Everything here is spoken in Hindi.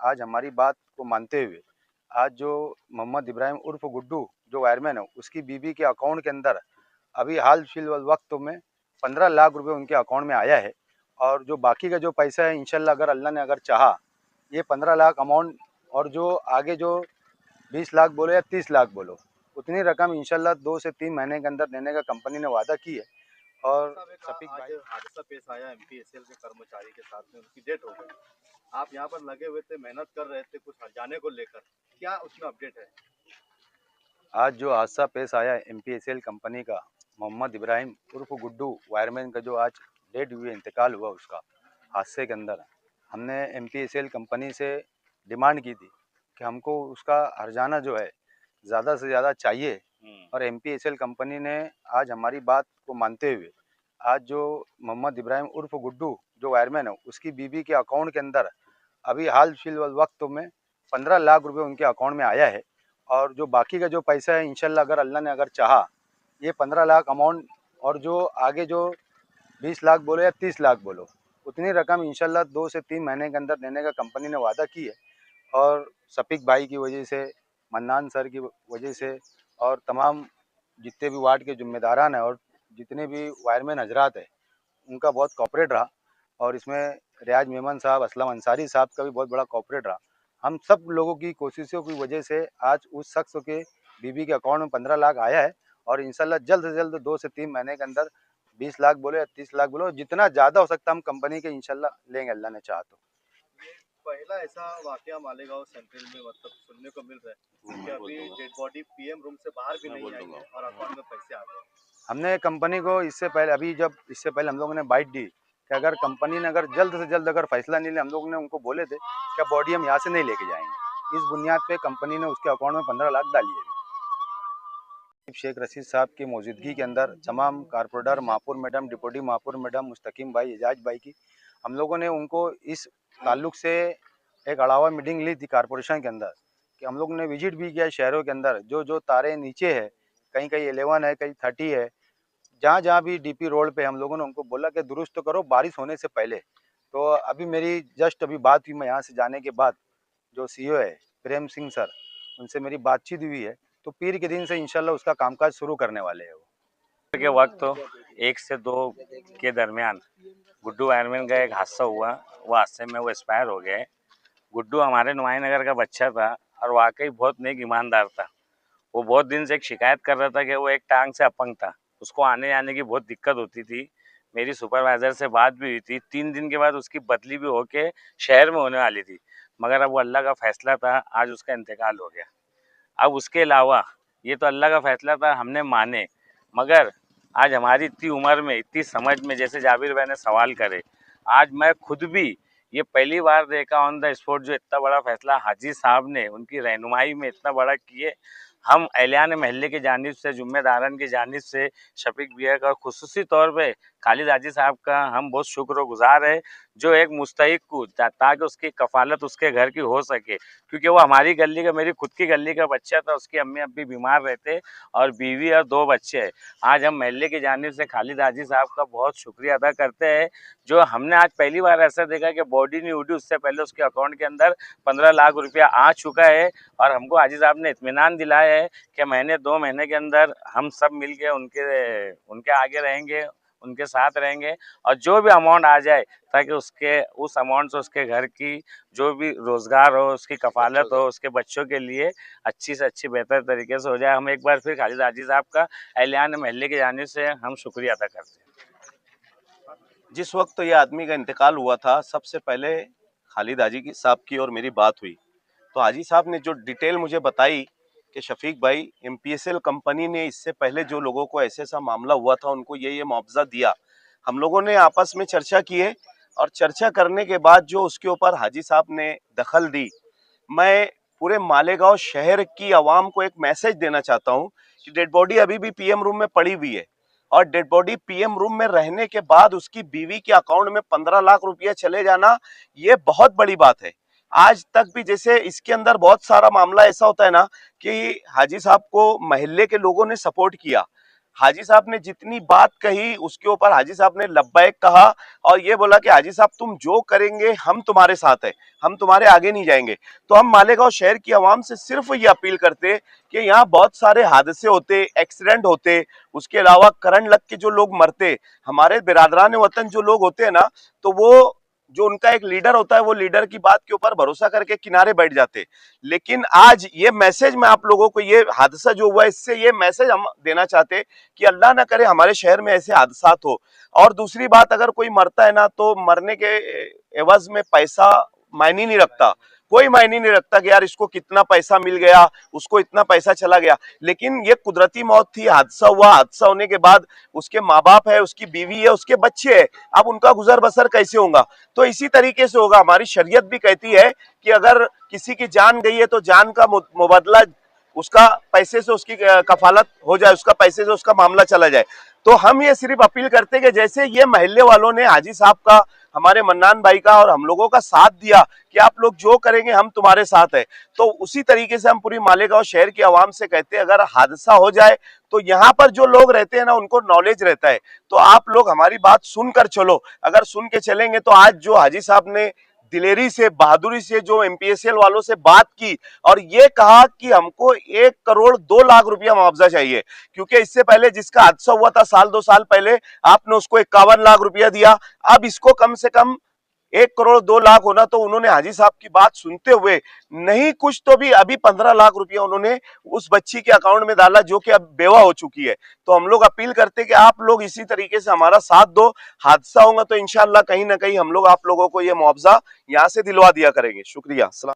आज हमारी बात को मानते हुए आज जो मोहम्मद इब्राहिम उर्फ गुड्डू जो वायरमैन है उसकी बीवी के अकाउंट के अंदर अभी हाल फिलहाल वक्त में 15 लाख रुपए उनके अकाउंट में आया है। और जो बाकी का जो पैसा है इंशाल्लाह अगर अल्लाह ने अगर चाहा ये 15 लाख अमाउंट और जो आगे जो 20 लाख बोलो या 30 लाख बोलो उतनी रकम इंशाल्लाह 2 से 3 महीने के अंदर देने का कंपनी ने वादा की है। और शफीक भाई हादसा पेश आया एमपीएसएल के कर्मचारी के साथ में, उनकी डेथ हो गई। आप यहाँ पर लगे हुए थे, मेहनत कर रहे थे कुछ हटाने को लेकर, क्या उसमें अपडेट है? आज जो हादसा पेश आया एमपीएसएल कंपनी का मोहम्मद इब्राहिम उर्फ गुड्डू वायरमैन का जो आज डेड हुए इंतकाल हुआ उसका हादसे के अंदर, हमने एमपीएसएल कंपनी से डिमांड की थी कि हमको उसका हर्जाना जो है ज़्यादा से ज़्यादा चाहिए। और एमपीएसएल कंपनी ने आज हमारी बात को मानते हुए आज जो मोहम्मद इब्राहिम उर्फ गुड्डू जो वायरमैन है उसकी बीवी के अकाउंट के अंदर अभी हाल फिलहाल वक्त में 15 लाख रुपए उनके अकाउंट में आया है। और जो बाकी का जो पैसा है इंशाल्लाह अगर अल्लाह ने अगर चाहा ये 15 लाख अमाउंट और जो आगे जो 20 लाख बोलो या 30 लाख बोलो उतनी रकम इंशाल्लाह 2 से 3 महीने के अंदर देने का कंपनी ने वादा की है। और शफीक भाई की वजह से, मन्नान सर की वजह से और तमाम जितने भी वार्ड के जिम्मेदारान हैं और जितने भी वायरमैन हजरात हैं उनका बहुत कॉपरेट रहा। और इसमें रियाज मेमन साहब, असलम अंसारी साहब का भी बहुत बड़ा कॉपरेट रहा। हम सब लोगों की कोशिशों की वजह से आज उस शख्स के बीवी के अकाउंट में 15 लाख आया है। और इंशाल्लाह जल्द से जल्द 2 से 3 महीने के अंदर 20 लाख बोलो या 30 लाख बोलो जितना ज़्यादा हो सकता हम कंपनी के इंशाल्लाह लेंगे अल्लाह ने चाहा तो। पहला ऐसा वाकया मालेगांव सेंट्रल में मतलब सुनने को मिल रहा है कि अभी डेड बॉडी पीएम रूम से बाहर भी नहीं आई है और अकाउंट में पैसे आ गए। हमने कंपनी को इससे पहले इससे पहले हम लोगों ने बाइट दी कि अगर कंपनी ने अगर जल्द से जल्द अगर फैसला नहीं लिया, हम लोगों ने उनको बोले थे कि बॉडी हम यहाँ से नहीं लेके जाएंगे। इस बुनियाद पे कंपनी ने उसके अकाउंट में 15 लाख डाली है। शेख रशीद साहब की मौजूदगी के अंदर तमाम कारपोरेटर, महापौर मैडम, डिप्टी महापौर मैडम, मुस्तकीम भाई, एजाज भाई की हम लोगों ने उनको इस ताल्लुक से एक अड़ावा मीटिंग ली थी कारपोरेशन के अंदर कि हम लोग ने विजिट भी किया शहरों के अंदर जो जो तारे नीचे है, कहीं कहीं 11 है, कहीं 30 है, जहाँ जहाँ भी डीपी रोड पे हम लोगों ने उनको बोला कि दुरुस्त करो बारिश होने से पहले। तो अभी मेरी जस्ट अभी बात हुई, मैं यहाँ से जाने के बाद जो सीईओ है प्रेम सिंह सर, उनसे मेरी बातचीत हुई है। तो पीर के दिन से इंशाल्लाह उसका कामकाज शुरू करने वाले हैं वो के वक्त 1 से 2 के दरमियान गुड्डू वायरमैन का एक हादसा हुआ। वो हादसे में वो एक्सपायर हो गए। गुड्डू हमारे नुमाईनगर का बच्चा था और वाकई बहुत नेक ईमानदार था। वो बहुत दिन से एक शिकायत कर रहा था कि वो एक टांग से अपंग था, उसको आने जाने की बहुत दिक्कत होती थी। मेरी सुपरवाइज़र से बात भी हुई थी। 3 दिन के बाद उसकी बदली भी होके शहर में होने वाली थी, मगर अब वो अल्लाह का फैसला था, आज उसका इंतकाल हो गया। अब उसके अलावा ये तो अल्लाह का फैसला था, हमने माने, मगर आज हमारी इतनी उम्र में, इतनी समझ में, जैसे जाबिर भाई ने सवाल करे, आज मैं खुद भी ये पहली बार देखा ऑन द स्पॉट जो इतना बड़ा फैसला हाजी साहब ने उनकी रहनुमाई में इतना बड़ा किए। हम एहलियान महल्ले की जानिब से, जुम्मेदारन की जानिब से शफीक भैया का, खुसूसी तौर पे खालिद हाजी साहब का हम बहुत शुक्रगुजार है जो एक मुस्तहिक को ताकि उसकी कफालत उसके घर की हो सके, क्योंकि वो हमारी गली का, मेरी खुद की गली का बच्चा था। उसकी अम्मी अब्बी बीमार रहते और बीवी और 2 बच्चे हैं। आज हम महल्ले की जानिब से खालिद हाजी साहब का बहुत शुक्रिया अदा करते हैं जो हमने आज पहली बार ऐसा देखा कि बॉडी नहीं उठी, उससे पहले उसके अकाउंट के अंदर 15 लाख रुपया आ चुका है। और हमको हाजी साहब ने इत्मीनान दिलाया है कि महीने 2 महीने के अंदर हम सब मिल के उनके आगे रहेंगे, उनके साथ रहेंगे और जो भी अमाउंट आ जाए ताकि उसके उस अमाउंट से उसके घर की जो भी रोज़गार हो, उसकी कफालत हो, उसके बच्चों के लिए अच्छी से अच्छी बेहतर तरीके से हो जाए। हम एक बार फिर खालिद हाजी साहब का एहलियान महल्ले की जानिब से हम शुक्रिया अदा करते हैं। जिस वक्त ये आदमी का इंतकाल हुआ था, सबसे पहले खालिद हाजी साहब की और मेरी बात हुई, तो हाजी साहब ने जो डिटेल मुझे बताई कि शफीक भाई, एमपीएसएल कंपनी ने इससे पहले जो लोगों को ऐसे ऐसा मामला हुआ था उनको ये मुआवजा दिया। हम लोगों ने आपस में चर्चा की है और चर्चा करने के बाद जो उसके ऊपर हाजी साहब ने दखल दी, मैं पूरे मालेगांव शहर की आवाम को एक मैसेज देना चाहता हूं कि डेड बॉडी अभी भी पीएम रूम में पड़ी हुई है और डेड बॉडी पीएम रूम में रहने के बाद उसकी बीवी के अकाउंट में 15 लाख रुपया चले जाना, ये बहुत बड़ी बात है। आज तक भी जैसे इसके अंदर बहुत सारा मामला ऐसा होता है ना कि हाजी साहब को महल्ले के लोगों ने सपोर्ट किया, हाजी साहब ने जितनी बात कही उसके ऊपर हाजी साहब ने लब्बैक कहा और ये बोला कि हाजी साहब तुम जो करेंगे हम तुम्हारे साथ है, हम तुम्हारे आगे नहीं जाएंगे। तो हम मालेगांव शहर की आवाम से सिर्फ ये अपील करते कि यहाँ बहुत सारे हादसे होते, एक्सीडेंट होते, उसके अलावा करंट लग के जो लोग मरते, हमारे बिरादरान वतन जो लोग होते हैं ना, तो वो जो उनका एक लीडर होता है वो लीडर की बात के ऊपर भरोसा करके किनारे बैठ जाते। लेकिन आज ये मैसेज मैं आप लोगों को, ये हादसा जो हुआ इससे ये मैसेज हम देना चाहते कि अल्लाह ना करे हमारे शहर में ऐसे हादसात हो। और दूसरी बात, अगर कोई मरता है ना तो मरने के एवज में पैसा मायने नहीं रखता, कोई मायने नहीं रखता कि यार इसको कितना पैसा मिल गया, उसको इतना पैसा चला गया। लेकिन ये कुदरती मौत थी, हादसा हुआ, हादसा होने के बाद उसके माँ बाप है, उसकी बीवी है, उसके बच्चे है, अब उनका गुजर बसर कैसे होगा? तो इसी तरीके से होगा। हमारी शरीयत भी कहती है कि अगर किसी की जान गई है तो जान का मुबदला उसका पैसे से, उसकी कफालत हो जाए, उसका पैसे से उसका मामला चला जाए। तो हम ये सिर्फ अपील करते कि जैसे ये महल्ले वालों ने हाजी साहब का, हमारे मन्नान भाई का और हम लोगों का साथ दिया कि आप लोग जो करेंगे हम तुम्हारे साथ है, तो उसी तरीके से हम पूरी मालेगांव शहर की आवाम से कहते हैं अगर हादसा हो जाए तो यहाँ पर जो लोग रहते हैं ना उनको नॉलेज रहता है, तो आप लोग हमारी बात सुनकर चलो। अगर सुन के चलेंगे तो आज जो हाजी साहब ने दिलेरी से, बहादुरी से जो एमपीएसएल वालों से बात की और ये कहा कि हमको 1 करोड़ 2 लाख रुपया मुआवजा चाहिए, क्योंकि इससे पहले जिसका हादसा हुआ था साल 2 साल पहले आपने उसको 51 लाख रुपया दिया, अब इसको कम से कम 1 करोड़ 2 लाख होना। तो उन्होंने हाजी साहब की बात सुनते हुए नहीं कुछ तो भी अभी 15 लाख रुपया उन्होंने उस बच्ची के अकाउंट में डाला जो कि अब बेवा हो चुकी है। तो हम लोग अपील करते कि आप लोग इसी तरीके से हमारा साथ दो, हादसा होगा तो इंशाल्लाह कहीं ना कहीं हम लोग आप लोगों को ये मुआवजा यहाँ से दिलवा दिया करेंगे। शुक्रिया।